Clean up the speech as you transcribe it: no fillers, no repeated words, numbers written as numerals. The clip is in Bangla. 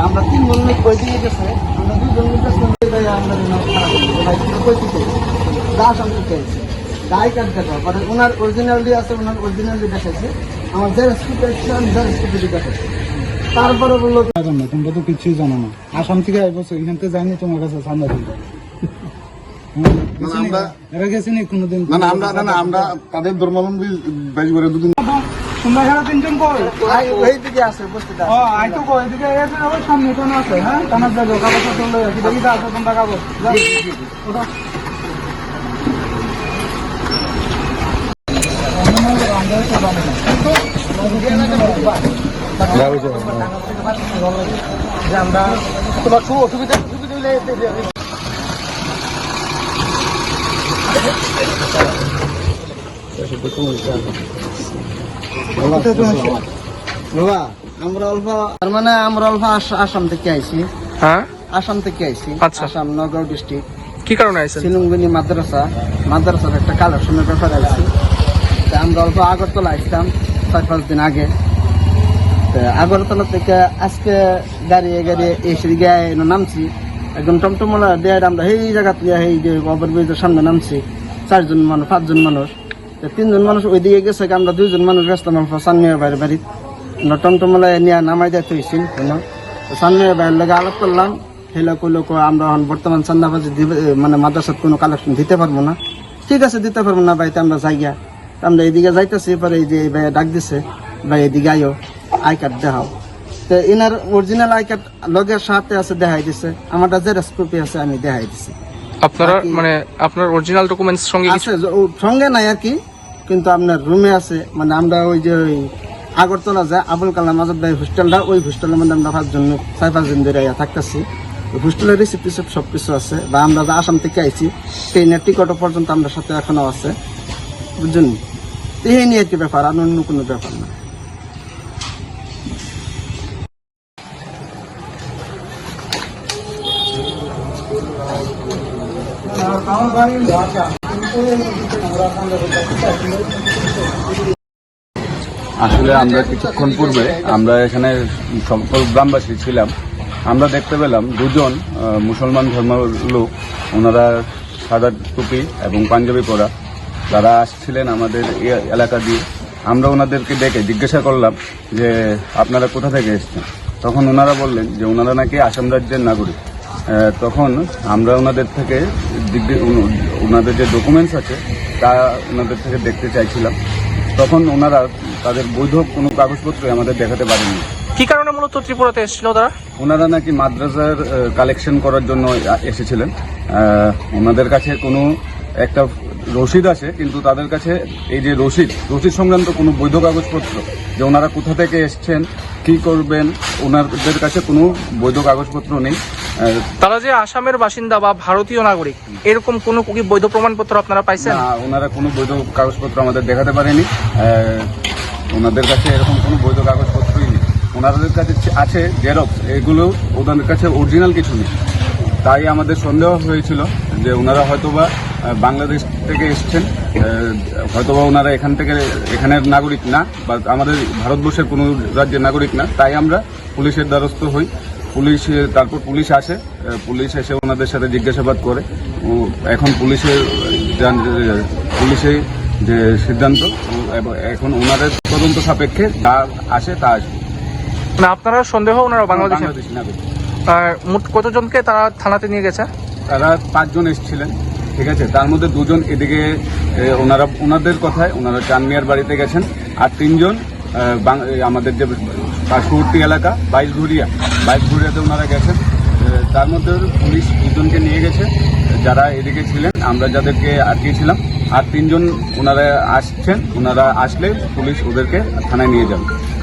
আমরা 3 জন মিলে কই দিয়ে গেছে, আমরা 2 জন মিলে আমরা কইতে আসাম থেকে এসেছে গাই কাট দেখা পরে ওনার অরিজিনালি আছে, ওনার অরিজিনালি দেখাচ্ছে, আমার যে স্কুটি আমি যে স্কুটি দেখাচ্ছে। তারপরে বললো তোমরা তো কিছুই জানো না, আসাম থেকে আইবো এখান থেকে জানি তোমার কাছে সামনে দিই আমরা তাদের ধর্মাবলম্বী বেশ করে দুদিন তোমরা এখানে 3 জন কই ওই দিকে আছে উপস্থিত আছে। আই তো কই এদিকে এসে আবার সামনে কোন আছে, হ্যাঁ কানার জায়গা কাগজ চলে আছে, দেখি তো আছে তোমরা কাগজ ওটা আমরা তোমার অসুবিধা হলে আমরা অল্প তার মানে আমরা অল্প আসাম থেকে আইছি। হ্যাঁ, আসাম থেকে আইছি। আচ্ছা। আসাম নগাঁও ডিস্ট্রিক্ট। কি কারণে আইছেন? শিলংবিনী মাদ্রাসার একটা কালেকশনের ব্যাপারে আইছি। আমরা অল্প আগরতলা আসতাম 4-5 দিন আগে। আগরতলা থেকে আজকে গাড়িয়ে এসে গিয়ে নামছি, একদম টমটমলা দিয়ে আমরা এই জায়গা থেকে এই যে ওভারব্রিজের সামনে নামছি। 4 জন মানুষ 5 জন মানুষ, 3 জন মানুষ ওই দিকে গেছে, আমরা 2 জন মানুষ গেছিলাম সানমিয়ার বাইরে বাড়ি। আমরা টমটমলা নিয়ে নামাই দিতে হয়েছিল, সানমিয়ার বাইরের লগে আলাপ করলাম। হেলা কইলো আমরা এখন বর্তমান চান্দাবাজি মানে মাদ্রাসার কোনো কালেকশন দিতে পারবো না। ঠিক আছে, দিতে পারবো না বাড়িতে আমরা যাইয়া। আমরা এইদিকে যাইতেছি, পরে এই যে ভাইয়া ডাক দিছে, ভাই এদিকে আইও, আই কার্ড দেখাও। তো এনার অরিজিনাল আই কার্ড লগের সাথে আছে, দেখাই দিছে। আমারটা যে কপি আছে আমি দেখাই দিছি। আপনারা মানে আপনার অরিজিনাল ডকুমেন্টস সঙ্গে আছে, সঙ্গে নাই আর কি, কিন্তু আপনার রুমে আছে। মানে আমরা ওই যে ওই আগরতলা যে আবুল কালাম আজাদ ভাই হোস্টেলটা, ওই হোস্টেলের মধ্যে আমরা 4-5 দিন ধরে থাকতেছি। হোস্টেলের রিসিপ্ট টিসিপ্ট সবকিছু আছে। বা আমরা যে আসাম থেকে আইছি, ট্রেনের টিকিটও পর্যন্ত আমরা সাথে এখনো আছে, বুঝছেন? এই নিয়ে একটি ব্যাপার, আর অন্য কোনো ব্যাপার না। আসলে আমরা কিছুক্ষণ পূর্বে আমরা এখানে সকল গ্রামবাসী ছিলাম। আমরা দেখতে পেলাম 2 জন মুসলমান ধর্মের লোক, ওনারা সাদা টুপি এবং পাঞ্জাবি পরা, তারা আসছিলেন আমাদের এলাকা দিয়ে। আমরা ওনাদেরকে ডেকে জিজ্ঞাসা করলাম যে আপনারা কোথা থেকে এসেছেন। তখন ওনারা বললেন যে ওনারা নাকি আসাম রাজ্যের নাগরিক। তখন আমরা ওনাদের থেকে ওনাদের যে ডকুমেন্টস আছে তা ওনাদের থেকে দেখতে চাইছিলাম। তখন ওনারা তাদের বৈধ কোনো কাগজপত্র আমাদের দেখাতে পারেননি। কি কারণে মূলত ত্রিপুরাতে এসেছিল তারা? ওনারা নাকি মাদ্রাসার কালেকশন করার জন্য এসেছিলেন। ওনাদের কাছে কোনো একটা রসিদ আছে, কিন্তু তাদের কাছে এই যে রসিদ সংক্রান্ত কোনো বৈধ কাগজপত্র, যে ওনারা কোথা থেকে এসছেন, কি করবেন, ওনাদের কাছে কোনো বৈধ কাগজপত্র নেই। তারা যে আসামের বাসিন্দা বা ভারতীয় নাগরিক, এরকম কোনো কি বৈধ প্রমাণপত্র আপনারা পাইছেন? না, ওনারা কোনো বৈধ কাগজপত্র আমাদের দেখাতে পারেনি। ওনাদের কাছে এরকম কোনো বৈধ কাগজপত্রই নেই। ওনাদের কাছে আছে জেরক্স, এগুলো ওনাদের কাছে অরিজিনাল কিছু নেই। তাই আমাদের সন্দেহ হয়েছিল যে ওনারা হয়তোবা বাংলাদেশ থেকে এসছেন, হয়তোবা ওনারা এখানের নাগরিক না, বা আমাদের ভারতবর্ষের কোনো রাজ্যের নাগরিক না। তাই আমরা পুলিশের দ্বারস্থ হই। তারপর পুলিশ আসে, পুলিশ এসে ওনাদের সাথে জিজ্ঞাসাবাদ করে। এখন পুলিশের যে সিদ্ধান্ত, এখন ওনাদের তদন্ত সাপেক্ষে যা আসে তা আসবে। না, আপনারা সন্দেহ ওনারা বাংলাদেশি নাগরিক। মোট কতজনকে তারা থানাতে নিয়ে গেছে? তারা 5 জন এসেছিলেন, ঠিক আছে। তার মধ্যে 2 জন এদিকে ওনাদের কথায় ওনারা চানমিয়ার বাড়িতে গেছেন, আর 3 জন আমাদের যে পার্শ্ববর্তী এলাকা 22 ঘুরিয়াতে ওনারা গেছেন। তার মধ্যে পুলিশ 2 জনকে নিয়ে গেছে, যারা এদিকে ছিলেন, আমরা যাদেরকে আটকিয়েছিলাম। আর 3 জন ওনারা আসছেন, ওনারা আসলে পুলিশ ওদেরকে থানায় নিয়ে যাবে।